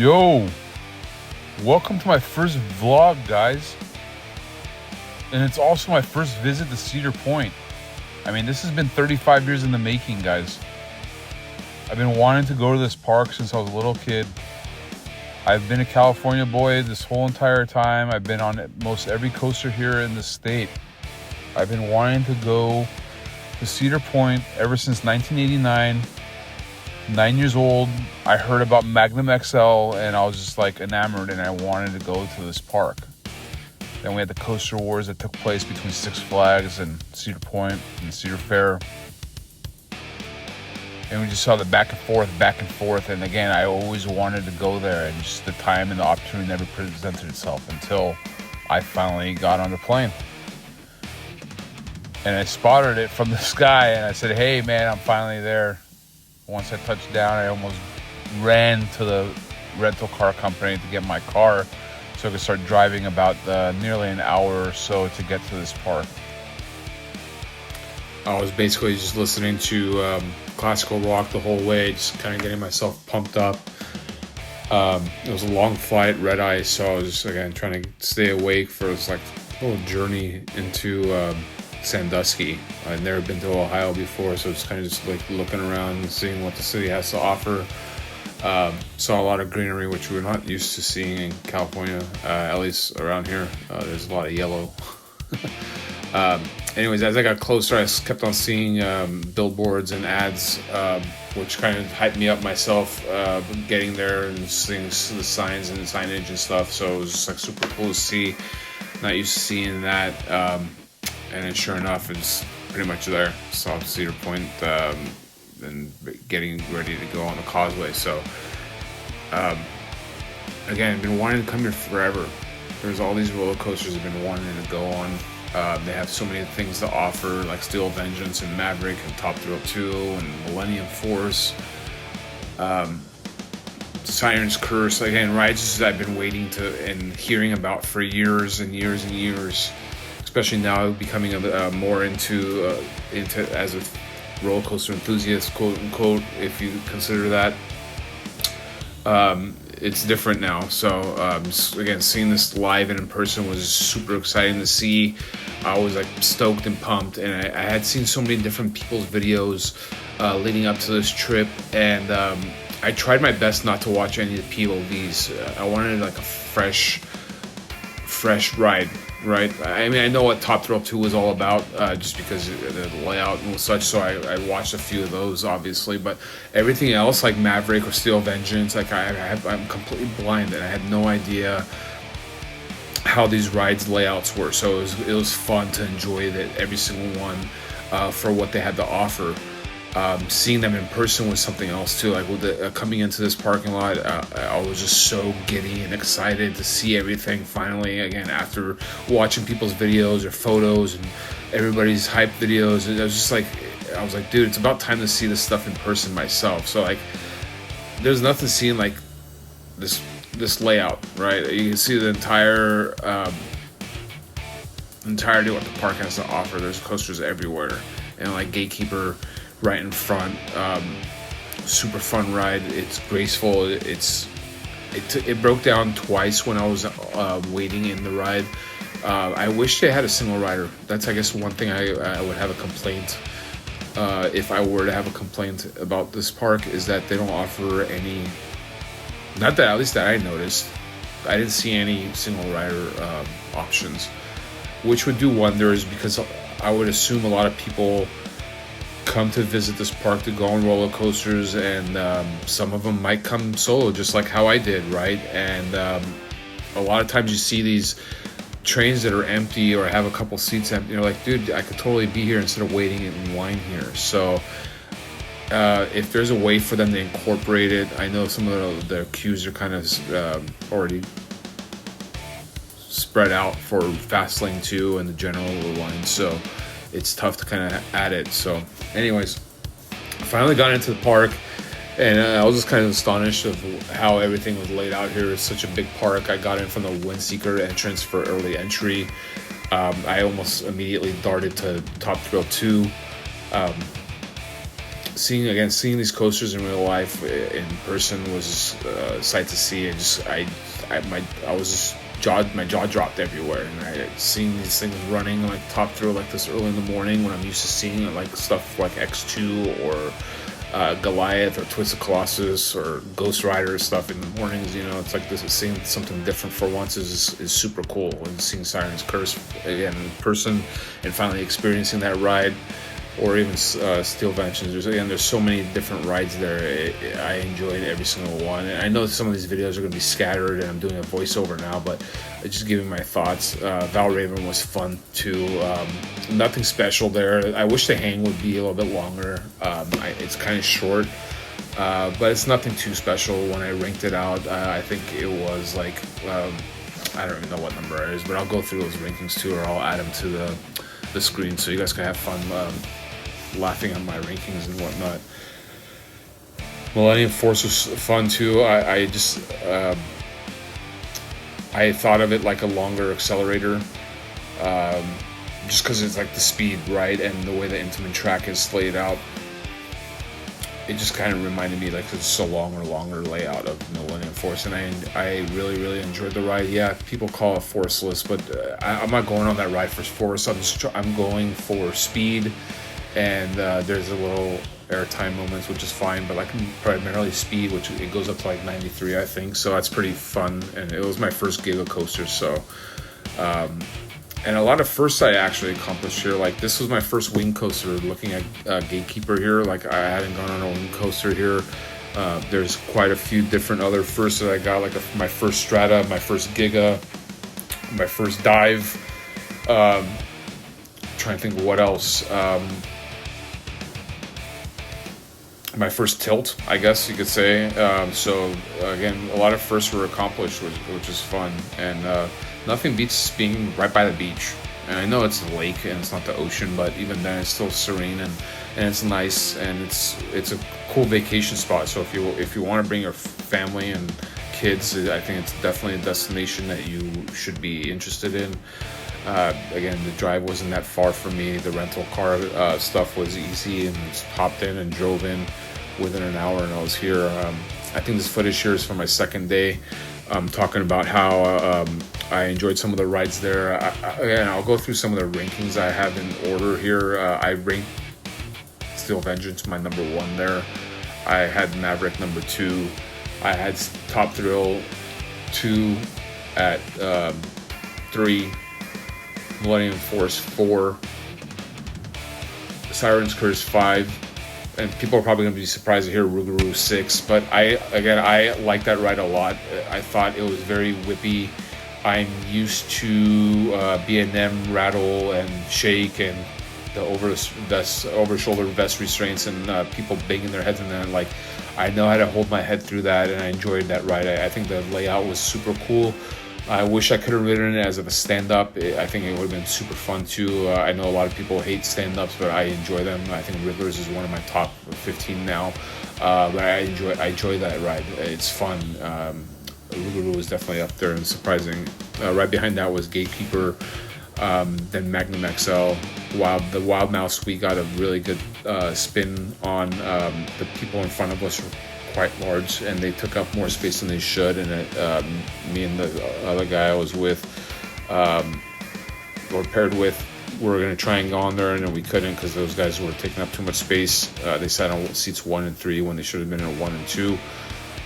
Yo, welcome to my first vlog, guys. And it's also my first visit to Cedar Point. I mean, this has been 35 years in the making, guys. I've been wanting to go to this park since I was a little kid. I've been a California boy this whole entire time. I've been on most every coaster here in the state. I've been wanting to go to Cedar Point ever since 1989. 9 years old, I heard about Magnum XL and I was just like enamored and I wanted to go to this park. Then we had the coaster wars that took place between Six Flags and Cedar Point and Cedar Fair. And we just saw the back and forth. And again, I always wanted to go there and just the time and the opportunity never presented itself until I finally got on the plane. And I spotted it from the sky and I said, hey man, I'm finally there. Once I touched down, I almost ran to the rental car company to get my car so I could start driving about nearly an hour or so to get to this park. I was basically just listening to classical rock the whole way, just kind of getting myself pumped up. It was a long flight, red eye, so I was just, again, trying to stay awake for this like little journey into Sandusky. I'd never been to Ohio before, so it's kind of just like looking around and seeing what the city has to offer. Saw a lot of greenery, which we're not used to seeing in California, at least around here. There's a lot of yellow. Anyways, as I got closer, I kept on seeing billboards and ads, which kind of hyped me up myself, getting there and seeing the signs and the signage and stuff. So it was just like super cool to see. Not used to seeing that. And then sure enough, it's pretty much there. Saw Cedar Point and getting ready to go on the causeway. So, again, I've been wanting to come here forever. There's all these roller coasters I've been wanting to go on. They have so many things to offer, like Steel Vengeance and Maverick and Top Thrill 2 and Millennium Force. Siren's Curse. Again, rides that I've been waiting to and hearing about for years and years and years. Especially now, becoming more into as a roller coaster enthusiast, quote unquote, if you consider that. It's different now. So again, seeing this live and in person was super exciting to see. I was like stoked and pumped, and I had seen so many different people's videos leading up to this trip, and I tried my best not to watch any of the POVs. I wanted like a fresh ride. Right. I mean, I know what Top Thrill 2 was all about, just because of the layout and such. So I watched a few of those, obviously. But everything else, like Maverick or Steel Vengeance, like I'm completely blind, and I had no idea how these rides layouts were. So it was fun to enjoy that every single one for what they had to offer. Seeing them in person was something else too. Like with coming into this parking lot, I was just so giddy and excited to see everything finally. Again, after watching people's videos or photos and everybody's hype videos, I was like, dude, it's about time to see this stuff in person myself. So like, there's nothing seeing like this layout, right? You can see the entirety of what the park has to offer. There's coasters everywhere, and like Gatekeeper right in front. Super fun ride. It's graceful. It broke down twice when I was waiting in the ride. I wish they had a single rider. That's, I guess, one thing I would have a complaint, if I were to have a complaint about this park, is that they don't offer any, not that, at least that I noticed, I didn't see any single rider options, which would do wonders, because I would assume a lot of people come to visit this park to go on roller coasters, and some of them might come solo, just like how I did, right? And a lot of times you see these trains that are empty or have a couple seats empty. You're like, dude, I could totally be here instead of waiting in line here. So if there's a way for them to incorporate it, I know some of the queues are kind of already spread out for Fastlane 2 and the general line, so it's tough to kind of add it. So anyways, I finally got into the park, and I was just kind of astonished of how everything was laid out here. It's such a big park. I got in from the Windseeker entrance for early entry. I almost immediately darted to Top Thrill 2. seeing these coasters in real life in person was a sight to see. And just my jaw dropped everywhere, and seeing these things running like top thrill like this early in the morning when I'm used to seeing like stuff like X2 or Goliath or Twisted Colossus or Ghost Rider stuff in the mornings. It's like this is seeing something different for once is super cool. And seeing Siren's Curse again in person and finally experiencing that ride, or even Steel Vengeance. There's so many different rides there. I enjoyed every single one. And I know some of these videos are going to be scattered, and I'm doing a voiceover now, but just giving my thoughts. Valraven was fun too. Nothing special there. I wish the hang would be a little bit longer. It's kind of short, but it's nothing too special. When I ranked it out, I think it was like, I don't even know what number it is, but I'll go through those rankings too, or I'll add them to the screen so you guys can have fun laughing at my rankings and whatnot. Millennium Force was fun too. I thought of it like a longer accelerator, just because it's like the speed, right, and the way the Intamin track is laid out. It just kind of reminded me like it's a longer layout of Millennium Force, and I really enjoyed the ride. Yeah, people call it forceless, but I'm not going on that ride for force. I'm going for speed, and there's a little airtime moments, which is fine, but like primarily speed, which it goes up to like 93, I think. So that's pretty fun, and it was my first Giga coaster, so. And a lot of firsts I actually accomplished here. Like this was my first wing coaster. Looking at Gatekeeper here, like I hadn't gone on a wing coaster here. There's quite a few different other firsts that I got, like my first Strata, my first Giga, my first dive. Trying to think of what else. My first tilt, I guess you could say. So again, a lot of firsts were accomplished, which is fun, and nothing beats being right by the beach. And I know it's a lake and it's not the ocean, but even then it's still serene and it's nice, and it's a cool vacation spot. So if you want to bring your family and kids, I think it's definitely a destination that you should be interested in. Again, the drive wasn't that far from me. The rental car stuff was easy, and just hopped in and drove in within an hour, and I was here. I think this footage here is from my second day. I'm talking about how I enjoyed some of the rides there. Again, I'll go through some of the rankings I have in order here. I ranked Steel Vengeance my number 1 there. I had Maverick number 2. I had Top Thrill 2 at 3. Millennium Force 4. Siren's Curse 5. And people are probably going to be surprised to hear Rougarou 6. But I like that ride a lot. I thought it was very whippy. I'm used to B&M rattle and shake and the over-shoulder vest restraints and people banging their heads in that. Like, I know how to hold my head through that, and I enjoyed that ride. I think the layout was super cool. I wish I could have ridden it as a stand-up. I think it would have been super fun too. I know a lot of people hate stand-ups, but I enjoy them. I think Riddler's is one of my top 15 now. But I enjoy that ride. It's fun. Rougarou was definitely up there and surprising. Right behind that was Gatekeeper, then Magnum XL. The Wild Mouse, we got a really good spin on. The people in front of us were quite large, and they took up more space than they should, and me and the other guy I was with or paired with, we were going to try and go on there, and then we couldn't because those guys were taking up too much space. They sat on seats 1 and 3 when they should have been in 1 and 2,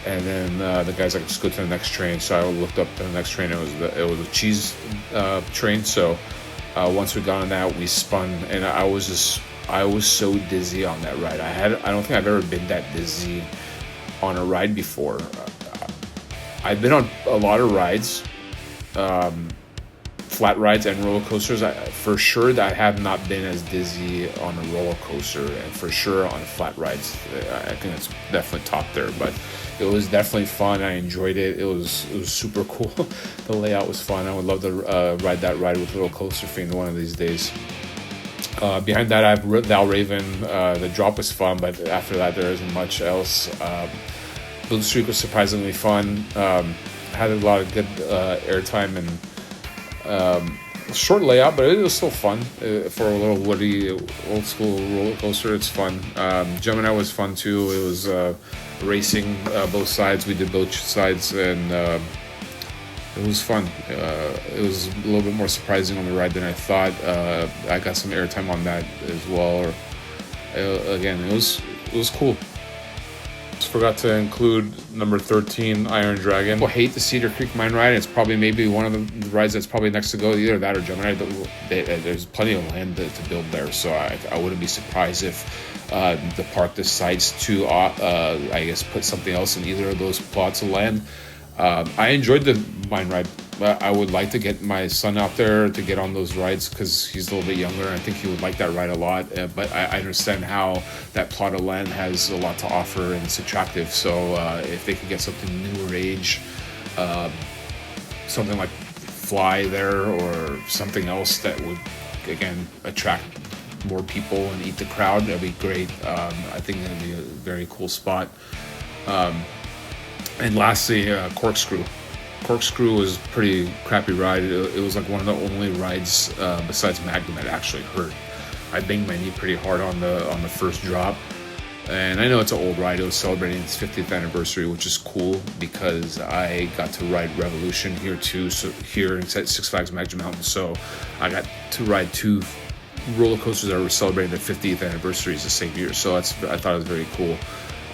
and then the guys like, let's go to the next train. So I looked up at the next train. It was a cheese train. So once we got on that, we spun, and I was so dizzy on that ride. I don't think I've ever been that dizzy on a ride before. I've been on a lot of rides, flat rides and roller coasters. For sure that I have not been as dizzy on a roller coaster, and for sure on flat rides. I think it's definitely top there, but it was definitely fun. I enjoyed it. It was super cool. The layout was fun. I would love to ride that ride with Little CoasterFiend one of these days. Behind that, I have Valraven. The drop was fun, but after that, there isn't much else. Blue Streak was surprisingly fun. Had a lot of good airtime, and Short layout, but it was still fun for a little woody, old school roller coaster. It's fun. Gemini was fun too. It was racing both sides. We did both sides, and it was fun. It was a little bit more surprising on the ride than I thought. I got some airtime on that as well. Again, it was cool. Just forgot to include number 13, Iron Dragon. People hate the Cedar Creek Mine ride. It's probably maybe one of the rides that's probably next to go. Either that or Gemini. There's plenty of land to build there, so I wouldn't be surprised if the park decides to, I guess, put something else in either of those plots of land. I enjoyed the mine ride. I would like to get my son out there to get on those rides because he's a little bit younger. I think he would like that ride a lot. But I understand how that plot of land has a lot to offer and it's attractive. So if they could get something newer age, something like Fly there or something else that would, again, attract more people and eat the crowd, that'd be great. I think that'd be a very cool spot. And lastly, Corkscrew. Corkscrew was a pretty crappy ride. It was like one of the only rides besides Magnum that actually hurt. I banged my knee pretty hard on the first drop. And I know it's an old ride. It was celebrating its 50th anniversary, which is cool because I got to ride Revolution here too. So here in Six Flags Magic Mountain. So I got to ride 2 roller coasters that were celebrating their 50th anniversaries the same year. So I thought it was very cool.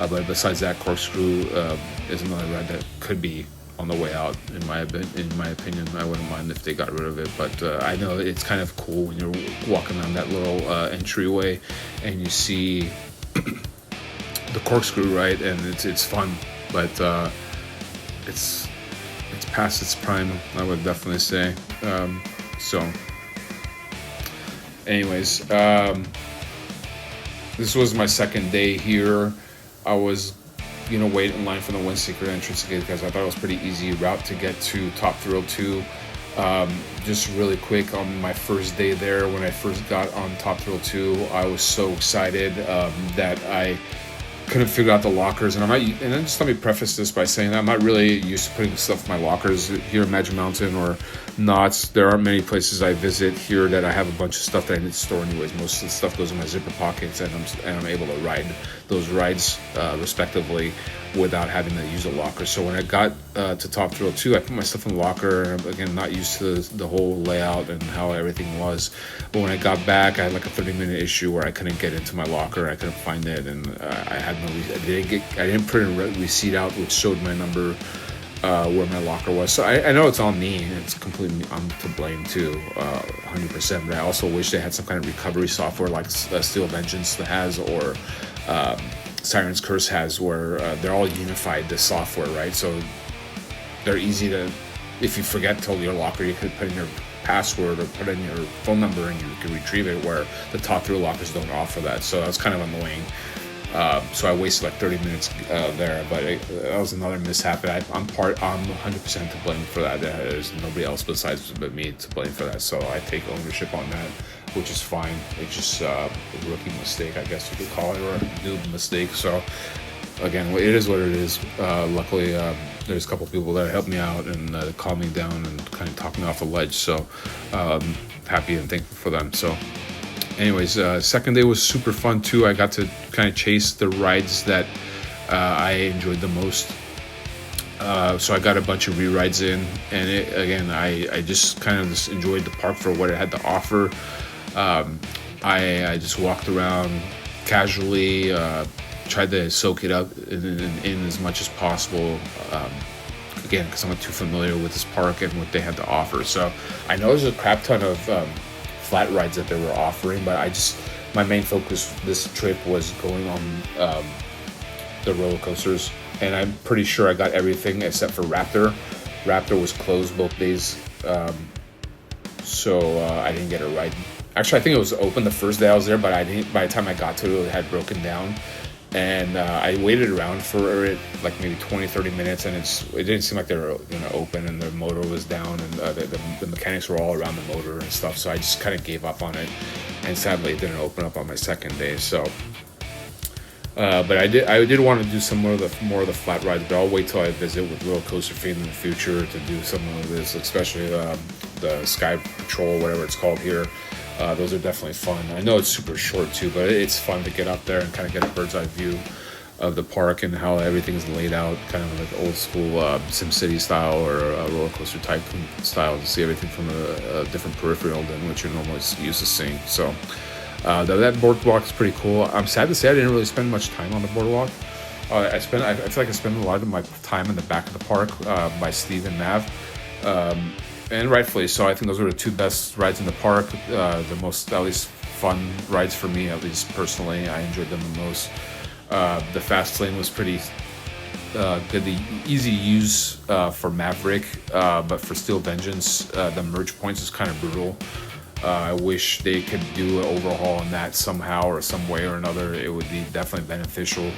But besides that, Corkscrew is another ride that could be on the way out. In my opinion, I wouldn't mind if they got rid of it. But I know it's kind of cool when you're walking down that little entryway and you see the Corkscrew, right? And it's fun, but it's past its prime, I would definitely say. So, anyways, this was my second day here. I was, waiting in line for the Windseeker entrance because I thought it was a pretty easy route to get to Top Thrill 2. Just really quick, on my first day there, when I first got on Top Thrill 2, I was so excited that I couldn't figure out the lockers. And then just let me preface this by saying that I'm not really used to putting stuff in my lockers here in Magic Mountain or Knott's. There aren't many places I visit here that I have a bunch of stuff that I need to store anyways. Most of the stuff goes in my zipper pockets, and I'm able to ride those rides respectively without having to use a locker. So when I got to Top Thrill 2, I put my stuff in the locker, and again, not used to the whole layout and how everything was. But when I got back, I had like a 30-minute issue where I couldn't get into my locker. I couldn't find it, and I didn't print a receipt out which showed my number where my locker was. So I know it's on me, and it's completely, I'm to blame too, 100%. But I also wish they had some kind of recovery software like Steel Vengeance has, or Siren's Curse has, where they're all unified, the software, right? So they're easy to, if you forget to your locker, you could put in your password or put in your phone number and you can retrieve it, where the Top Thrill lockers don't offer that. So that's kind of annoying. So I wasted like 30 minutes there, but that was another mishap. I'm 100% to blame for that. There's nobody else besides me to blame for that. So I take ownership on that, which is fine. It's just a rookie mistake, I guess you could call it, or a noob mistake. So again, it is what it is. Luckily, there's a couple people that helped me out and calmed me down and kind of talked me off the ledge. So happy and thankful for them. So anyways, second day was super fun too. I got to kind of chase the rides that I enjoyed the most. So I got a bunch of re-rides in, and I just kind of just enjoyed the park for what it had to offer. I just walked around casually, tried to soak it up in as much as possible. Again, because I'm not too familiar with this park and what they had to offer. So I know there's a crap ton of flat rides that they were offering, but my main focus this trip was going on the roller coasters, and I'm pretty sure I got everything except for Raptor. Raptor was closed both days, so I didn't get a ride. Actually, I think it was open the first day I was there, but by the time I got to it, it had broken down. And I waited around for it like maybe 20-30 minutes, and it didn't seem like they were going to open, and the motor was down, and the mechanics were all around the motor and stuff. So I just kind of gave up on it, and sadly it didn't open up on my second day. So but I did want to do some more of the flat rides, but I'll wait till I visit with CoasterFiend's in the future to do some of this, especially the Sky Patrol, whatever it's called here. Those are definitely fun. I know it's super short too, but it's fun to get up there and kind of get a bird's eye view of the park and how everything's laid out, kind of like old school SimCity style or Roller Coaster Tycoon style, to see everything from a different peripheral than what you're normally used to seeing. So that boardwalk is pretty cool. I'm sad to say I didn't really spend much time on the boardwalk. I feel like I spend a lot of my time in the back of the park by Steve and Mav, and rightfully so. I think those were the two best rides in the park, the most, at least, fun rides for me, at least personally. I enjoyed them the most. The fast lane was pretty good, the easy use for Maverick, but for Steel Vengeance, the merge points is kind of brutal. I wish they could do an overhaul on that somehow or some way or another. It would be definitely beneficial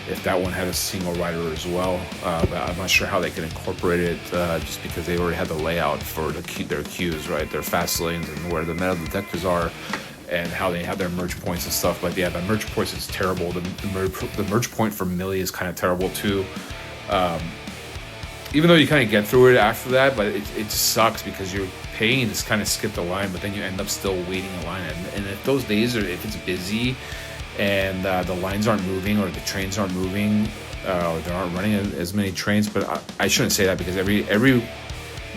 if that one had a single rider as well. But I'm not sure how they could incorporate it, just because they already had the layout for their queues, right? Their fast lanes and where the metal detectors are, and how they have their merge points and stuff. But yeah, the merge points is terrible. The merge point for Millie is kind of terrible too. Even though you kind of get through it after that, but it just sucks because you're paying to kind of skip the line, but then you end up still waiting in line. And if those days if it's busy and the lines aren't moving or the trains aren't moving, or they aren't running as many trains, but I shouldn't say that, because every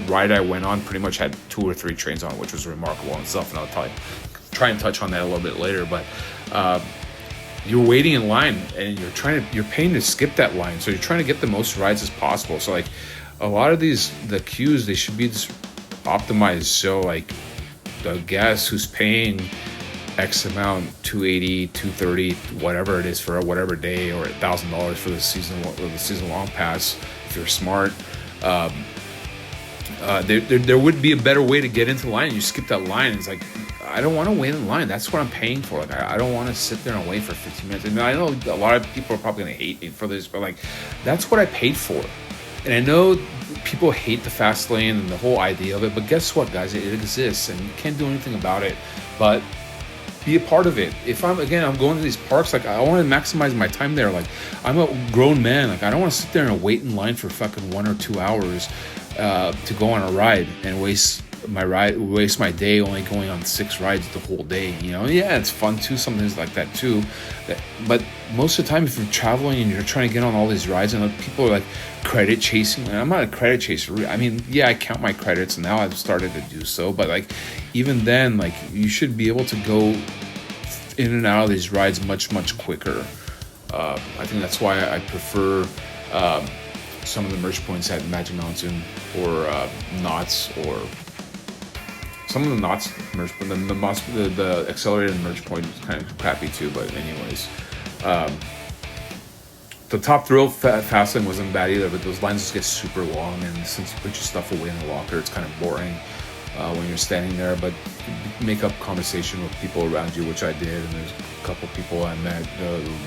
ride I went on pretty much had 2 or 3 trains on, which was remarkable in itself, and I'll probably try and touch on that a little bit later. But you're waiting in line and you're paying to skip that line, so you're trying to get the most rides as possible. So like a lot of the queues, they should be just optimized so like the guest who's paying X amount, $280, $230, whatever it is for whatever day, or $1,000 for the season long pass, if you're smart, there would be a better way to get into the line. You skip that line, and it's like, I don't want to wait in line. That's what I'm paying for. Like, I don't want to sit there and wait for 15 minutes. And I know a lot of people are probably going to hate me for this, but like, that's what I paid for. And I know people hate the fast lane and the whole idea of it, but guess what, guys? It exists, and you can't do anything about it. But be a part of it. If I'm going to these parks, like, I want to maximize my time there. Like, I'm a grown man. Like, I don't want to sit there and wait in line for fucking 1 or 2 hours to go on a ride and waste my day only going on 6 rides the whole day. You know, yeah, it's fun too, some things like that too. But most of the time, if you're traveling and you're trying to get on all these rides, and people are like credit chasing, and I'm not a credit chaser. I mean, yeah, I count my credits, and now I've started to do so. But like, even then, like, you should be able to go in and out of these rides much quicker. I think that's why I prefer some of the merge points at Magic Mountain or Knott's, or some of the Knott's merge, but then the accelerated merge point is kind of crappy too. But anyways, the Top Thrill fast lane wasn't bad either, but those lines just get super long, and since you put your stuff away in the locker, it's kind of boring when you're standing there. But make up conversation with people around you, which I did, and there's a couple people I met,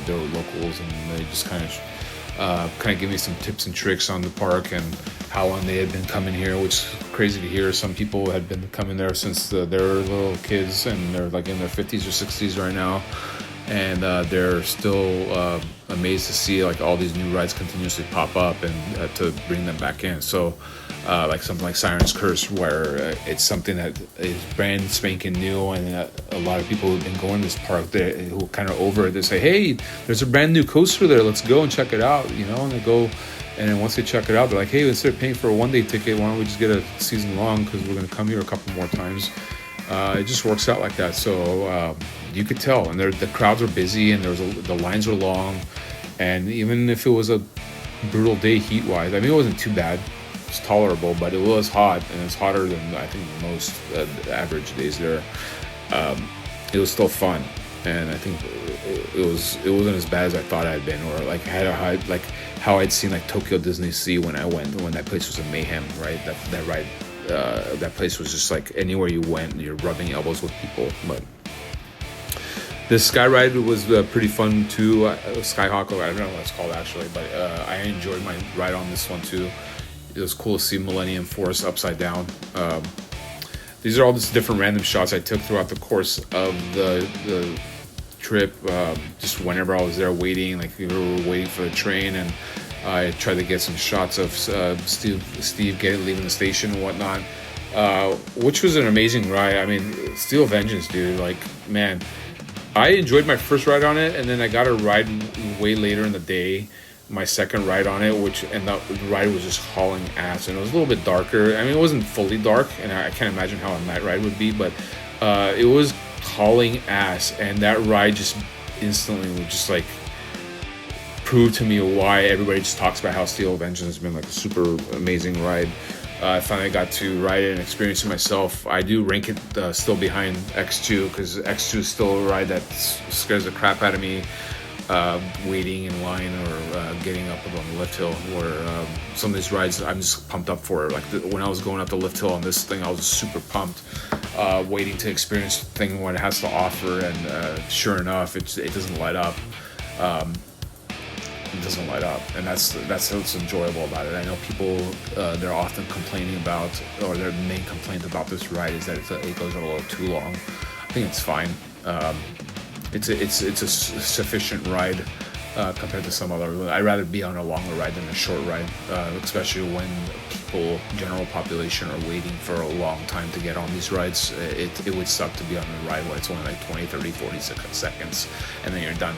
they were locals, and they just kind of give me some tips and tricks on the park and how long they had been coming here, which is crazy to hear. Some people had been coming there since they were little kids, and they're like in their 50s or 60s right now, and they're still amazed to see like all these new rides continuously pop up and to bring them back in. So like something like Siren's Curse, where it's something that is brand spanking new, and a lot of people who've been going to this park, who kind of over it, they say, hey, there's a brand new coaster there, let's go and check it out, you know. And they go, and then once they check it out, they're like, hey, instead of paying for a one-day ticket, why don't we just get a season long, because we're going to come here a couple more times. It just works out like that. So you could tell, and the crowds were busy, and the lines were long, and even if it was a brutal day heat-wise, I mean, it wasn't too bad. It's tolerable, but it was hot, and it's hotter than I think most average days there. It was still fun, and I think it wasn't as bad as I thought it had been, or like like how I'd seen like Tokyo Disney Sea when I went, when that place was a mayhem, right? That ride, that place was just like anywhere you went, you're rubbing elbows with people. But this Sky Ride was pretty fun too. Skyhawk, I don't know what it's called actually, but I enjoyed my ride on this one too. It was cool to see Millennium Force upside down. These are all just different random shots I took throughout the course of the trip. Just whenever I was there waiting, like we were waiting for the train, and I tried to get some shots of Steve leaving the station and whatnot. which was an amazing ride. I mean, Steel Vengeance, dude. Like, man, I enjoyed my first ride on it, and then I got a ride way later in the day, my second ride on it, and the ride was just hauling ass, and it was a little bit darker. I mean, it wasn't fully dark, and I can't imagine how a night ride would be, but it was hauling ass, and that ride just instantly would just like prove to me why everybody just talks about how Steel Vengeance has been like a super amazing ride. I finally got to ride it and experience it myself. I do rank it still behind X2, because X2 is still a ride that scares the crap out of me. Waiting in line or getting up on the lift hill, where some of these rides I'm just pumped up for. Like when I was going up the lift hill on this thing, I was super pumped, waiting to experience the thing, what it has to offer, and sure enough, it doesn't light up. It doesn't light up, and that's what's enjoyable about it. I know people they're often complaining about, or their main complaint about this ride is that it goes a little too long. I think it's fine. It's a sufficient ride compared to some other. I'd rather be on a longer ride than a short ride, especially when people, general population, are waiting for a long time to get on these rides. It would suck to be on a ride where it's only like 20, 30, 40 seconds, and then you're done,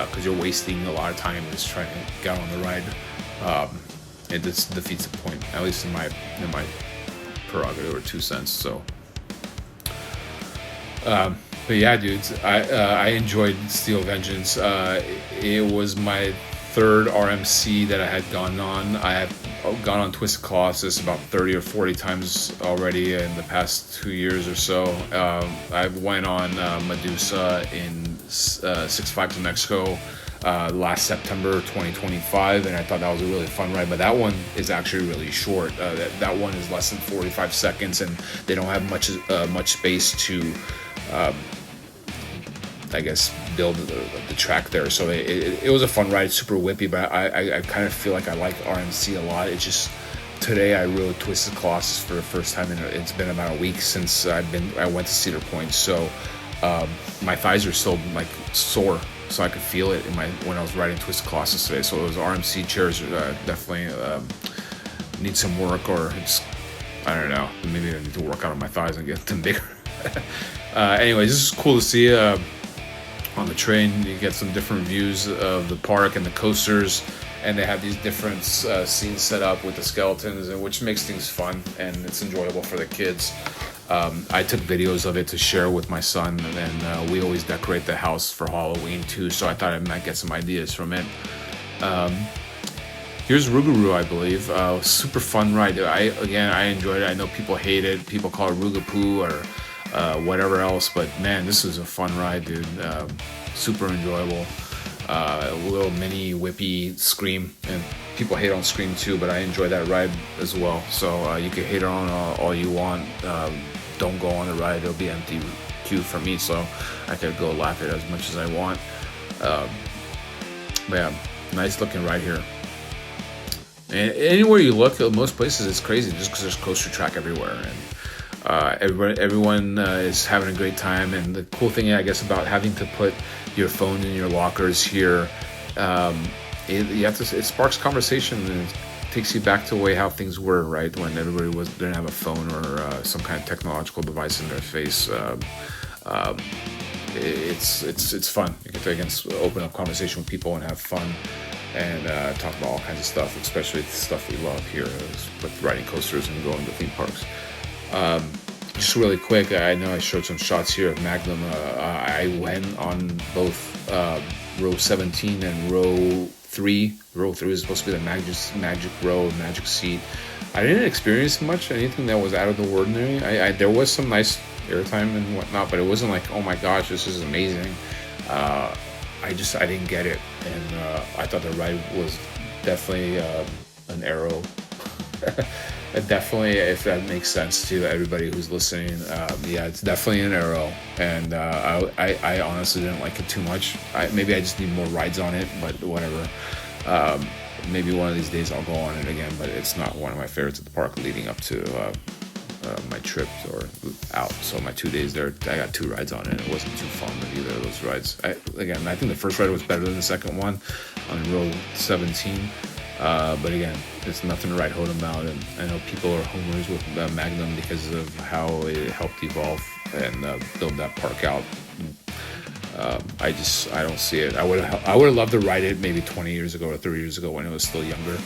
because you're wasting a lot of time just trying to get on the ride. It just defeats the point, at least in my prerogative or 2 cents. So. But yeah, dudes, I enjoyed Steel Vengeance. It was my third RMC that I had gone on. I have gone on Twisted Colossus about 30 or 40 times already in the past 2 years or so. I went on Medusa in Six Flags in Mexico last September 2025, and I thought that was a really fun ride. But that one is actually really short. That one is less than 45 seconds, and they don't have much space to I guess build the track there. So it was a fun ride, super whippy, but I kind of feel like I like RMC a lot. It's just today I rode Twisted Colossus for the first time, and it's been about a week since I went to Cedar Point, so my thighs are still like sore, so I could feel it when I was riding Twisted Colossus today. So those RMC chairs definitely need some work, or it's, I don't know, maybe I need to work out on my thighs and get them bigger. Anyways, this is cool to see. On the train, you get some different views of the park and the coasters, and they have these different scenes set up with the skeletons, and which makes things fun, and it's enjoyable for the kids. I took videos of it to share with my son, and we always decorate the house for Halloween too, so I thought I might get some ideas from it. Here's Rougarou, I believe. Super fun ride. I enjoyed it. I know people hate it. People call it Rougapoo or whatever else, but man, this was a fun ride, dude. Super enjoyable. A little mini whippy Scream, and people hate on Scream too, but I enjoy that ride as well. So you can hate on all you want. Don't go on the ride; it'll be empty queue for me, so I could go laugh at it as much as I want. But yeah, nice looking ride here. And anywhere you look, most places it's crazy just because there's coaster track everywhere, and everyone is having a great time. And the cool thing, I guess, about having to put your phone in your lockers here, it sparks conversation, and it takes you back to the way how things were, right, when everybody didn't have a phone or some kind of technological device in their face. It's fun. You can open up conversation with people and have fun, and talk about all kinds of stuff, especially the stuff we love here with riding coasters and going to theme parks. Just really quick, I know I showed some shots here of Magnum. I went on both row 17 and row 3. Row 3 is supposed to be the magic row, magic seat. I didn't experience anything that was out of the ordinary. There was some nice airtime and whatnot, but it wasn't like, oh my gosh, this is amazing. I didn't get it, and I thought the ride was definitely an arrow. Definitely, if that makes sense to everybody who's listening, yeah, it's definitely an arrow, and I honestly didn't like it too much. Maybe I just need more rides on it, but whatever. Maybe one of these days I'll go on it again, but it's not one of my favorites at the park leading up to my trip or out. So my 2 days there, I got 2 rides on it. It wasn't too fun with either of those rides. I think the first ride was better than the second one on row 17. But again, it's nothing to write home about. And I know people are homers with Magnum because of how it helped evolve and build that park out. I don't see it. I would have loved to ride it maybe 20 years ago or 30 years ago when it was still younger.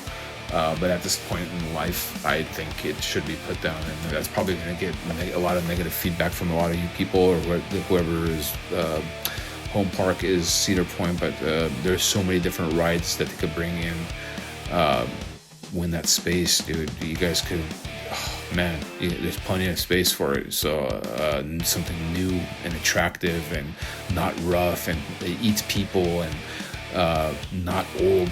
But at this point in life, I think it should be put down, and that's probably going to get a lot of negative feedback from a lot of you people or whoever is home park is Cedar Point. But there's so many different rides that they could bring in. Win that space, dude. You guys could, man, there's plenty of space for it. So something new and attractive and not rough, and it eats people, and not old.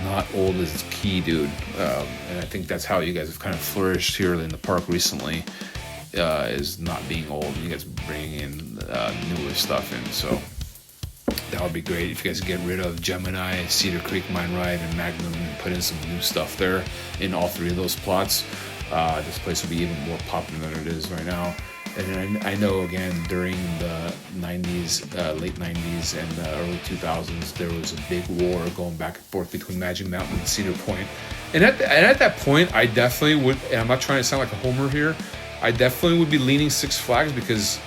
Not old is key, dude. And I think that's how you guys have kind of flourished here in the park recently, is not being old. You guys bringing in newer stuff in. So that would be great if you guys get rid of Gemini, Cedar Creek Mine Ride, and Magnum and put in some new stuff there in all three of those plots. This place would be even more popular than it is right now. And I know, again, during the 90s, late 90s and early 2000s, there was a big war going back and forth between Magic Mountain and Cedar Point. And at that point, I definitely would, and I'm not trying to sound like a homer here, I definitely would be leaning Six Flags because,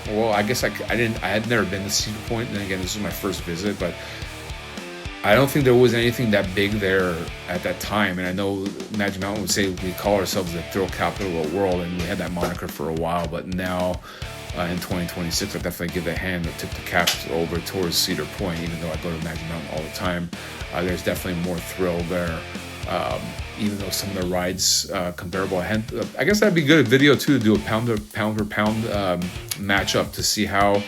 well, I guess I had never been to Cedar Point. And again, this was my first visit, but I don't think there was anything that big there at that time. And I know Magic Mountain would say we call ourselves the thrill capital of the world, and we had that moniker for a while. But now, in 2026, I definitely give a tip the cap over towards Cedar Point, even though I go to Magic Mountain all the time. There's definitely more thrill there. Even though some of the rides comparable, I guess that'd be good a video too, to do a pound for pound matchup to see how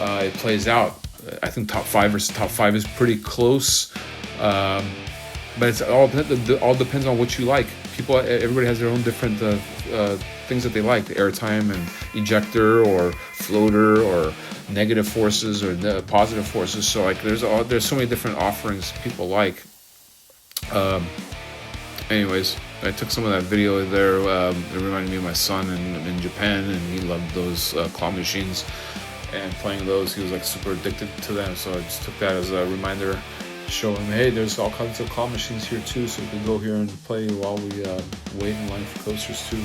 it plays out. I think top 5 versus top 5 is pretty close, but it's all depends on what you like. Everybody has their own different things that they like: the airtime and ejector, or floater, or negative forces, or the positive forces. So like, there's so many different offerings people like. Anyways, I took some of that video there. It reminded me of my son in Japan, and he loved those claw machines. And playing those, he was like super addicted to them. So I just took that as a reminder to show him, hey, there's all kinds of claw machines here too, so we can go here and play while we wait in line for coasters too.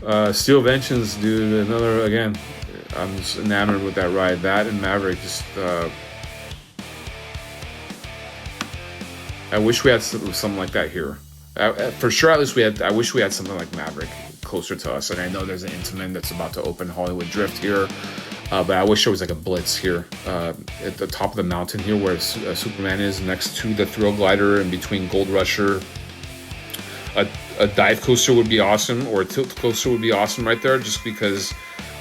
So Steel Vengeance, dude, another, again, I'm just enamored with that ride. That and Maverick, just I wish we had something like that here. For sure, at least I wish we had something like Maverick closer to us. And I know there's an Intamin that's about to open Hollywood Drift here, but I wish there was like a Blitz here at the top of the mountain here where Superman is, next to the Thrill Glider, in between Gold Rusher. A dive coaster would be awesome, or a tilt coaster would be awesome right there, just because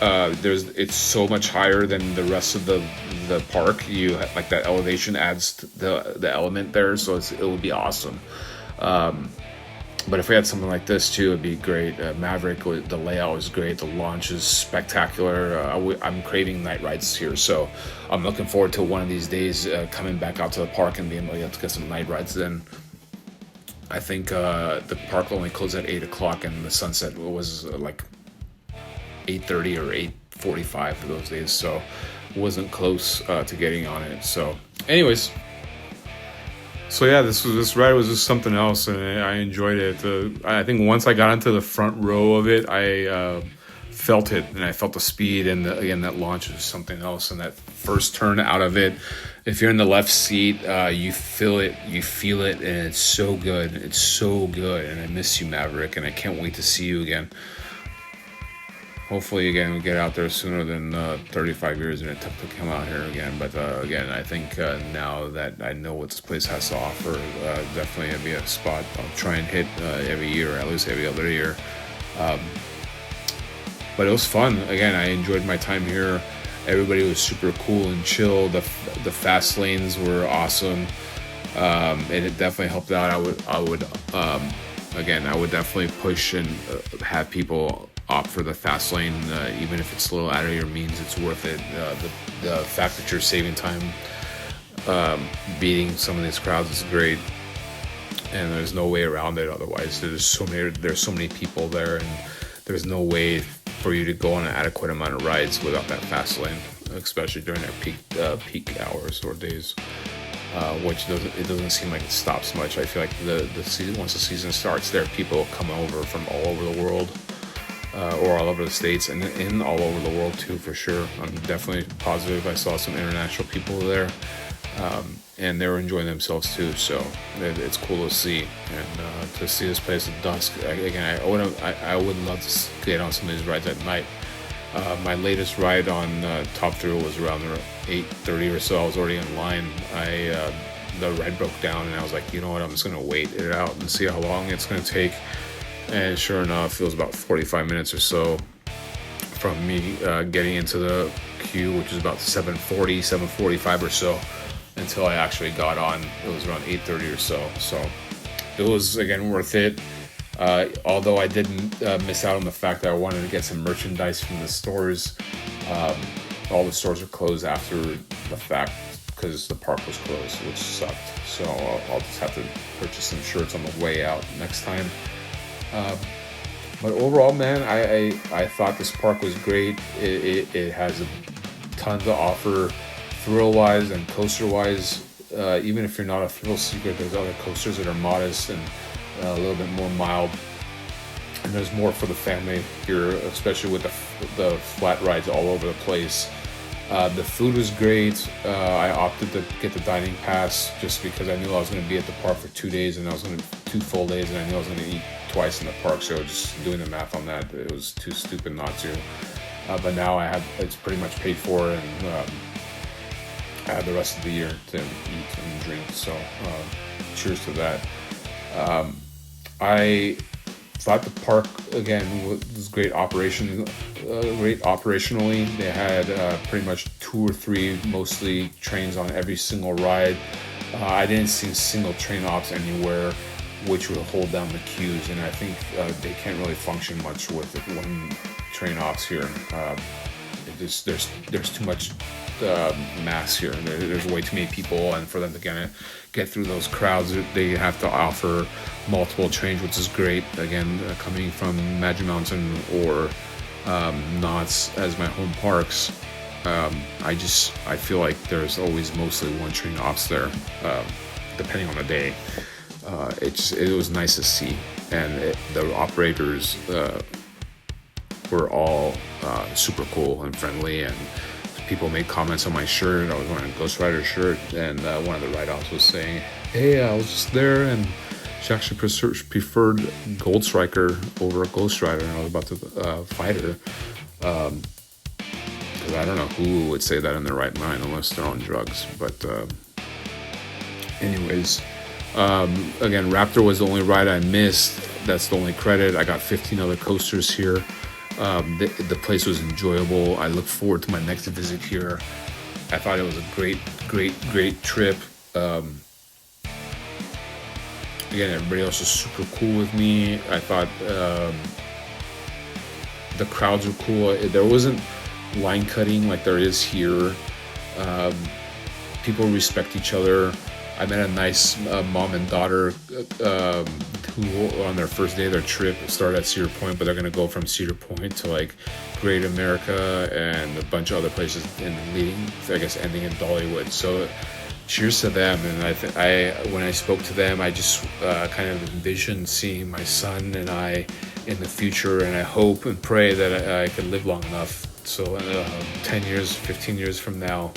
it's so much higher than the rest of the park. You like that elevation adds the element there, so it would be awesome. But if we had something like this too, it'd be great. Maverick, the layout was great. The launch is spectacular. I'm craving night rides here, so I'm looking forward to one of these days coming back out to the park and being able to get some night rides. Then I think the park only closed at 8 o'clock, and the sunset was like 8:30 or 8:45 for those days, so it wasn't close to getting on it. So, anyways. So yeah, this ride was just something else, and I enjoyed it. I think once I got into the front row of it, I felt it, and I felt the speed, and again, that launch was something else. And that first turn out of it, if you're in the left seat, you feel it, and it's so good. It's so good, and I miss you, Maverick, and I can't wait to see you again. Hopefully, again, we get out there sooner than 35 years and it took to come out here again. But again, I think now that I know what this place has to offer, definitely it'll be a spot I'll try and hit every year, or at least every other year. But it was fun. Again, I enjoyed my time here. Everybody was super cool and chill. The fast lanes were awesome, and it definitely helped out. I would definitely push and have people opt for the fast lane, even if it's a little out of your means. It's worth it. The fact that you're saving time, beating some of these crowds is great, and there's no way around it. Otherwise, there's so many people there, and there's no way for you to go on an adequate amount of rides without that fast lane, especially during their peak hours or days. which doesn't seem like it stops much. I feel like the season, once the season starts, there are people come over from all over the world, or all over the states, and all over the world too, for sure. I'm definitely positive I saw some international people there, and they were enjoying themselves too. So it's cool to see, and to see this place at dusk. I would love to get on some of these rides at night. My latest ride on Top Thrill was around 8:30 or so. I was already in line. The ride broke down, and I was like, you know what? I'm just gonna wait it out and see how long it's gonna take. And sure enough, it was about 45 minutes or so from me getting into the queue, which is about 7:40, 7:45 or so, until I actually got on. It was around 8:30 or so. So it was, again, worth it. Although I didn't miss out on the fact that I wanted to get some merchandise from the stores. All the stores are closed after the fact because the park was closed, which sucked. So I'll just have to purchase some shirts on the way out next time. But overall, man, I thought this park was great. It has a ton to offer, thrill-wise and coaster-wise. Even if you're not a thrill seeker, there's other coasters that are modest and a little bit more mild, and there's more for the family here, especially with the flat rides all over the place. The food was great. I opted to get the dining pass just because I knew I was going to be at the park for 2 days, and I was going to 2 full days, and I knew I was going to eat twice in the park. So just doing the math on that, it was too stupid not to. But now it's pretty much paid for, and I have the rest of the year to eat and drink. So cheers to that. I thought the park, again, was great operationally. They had pretty much 2 or 3 mostly trains on every single ride. I didn't see a single train ops anywhere, which would hold down the queues, and I think they can't really function much with one train ops here. There's too much mass here. There's way too many people, and for them to get through those crowds, they have to offer multiple trains, which is great. Again, coming from Magic Mountain or Knott's as my home parks, I feel like there's always mostly one train ops there, depending on the day. It was nice to see, and the operators were all super cool and friendly, and people made comments on my shirt. I was wearing a Ghost Rider shirt, and one of the ride-offs was saying, hey, I was just there, and she actually preferred Gold Striker over a Ghost Rider, and I was about to fight her. Because I don't know who would say that in their right mind unless they're on drugs. But anyways, again, Raptor was the only ride I missed. That's the only credit. I got 15 other coasters here. The place was enjoyable. I look forward to my next visit here. I thought it was a great trip. Again, everybody else was super cool with me. I thought the crowds were cool. There wasn't line cutting like there is here. People respect each other. I met a nice mom and daughter who on their first day of their trip started at Cedar Point, but they're going to go from Cedar Point to like Great America and a bunch of other places ending in Dollywood. So cheers to them. And when I spoke to them, I just kind of envisioned seeing my son and I in the future, and I hope and pray that I can live long enough so 10 years, 15 years from now,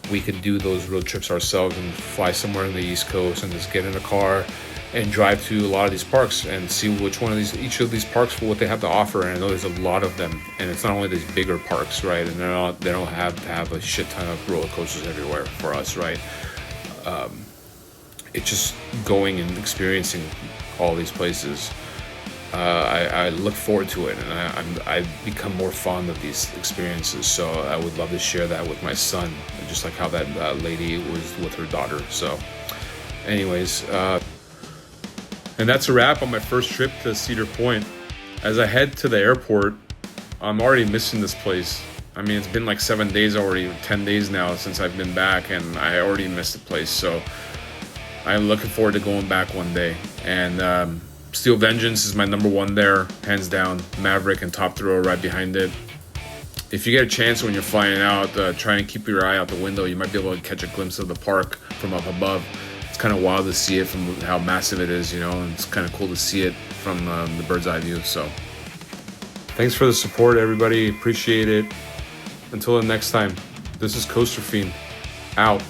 we could do those road trips ourselves and fly somewhere in the East Coast and just get in a car and drive to a lot of these parks and see each of these parks, what they have to offer. And I know there's a lot of them, and it's not only these bigger parks, right? And they don't have to have a shit ton of roller coasters everywhere for us, right? It's just going and experiencing all these places. I look forward to it, and I've become more fond of these experiences. So I would love to share that with my son, just like how that lady was with her daughter. So, anyways, and that's a wrap on my first trip to Cedar Point. As I head to the airport, I'm already missing this place. I mean, it's been like 7 days already, 10 days now since I've been back, and I already missed the place. So I'm looking forward to going back one day. And Steel Vengeance is my number one there, hands down. Maverick and Top Thrill right behind it. if you get a chance when you're flying out, try and keep your eye out the window. You might be able to catch a glimpse of the park from up above. It's kind of wild to see it from how massive it is, and it's kind of cool to see it from the bird's eye view. So thanks for the support, everybody. Appreciate it. Until the next time, this is Coaster Fiend, out.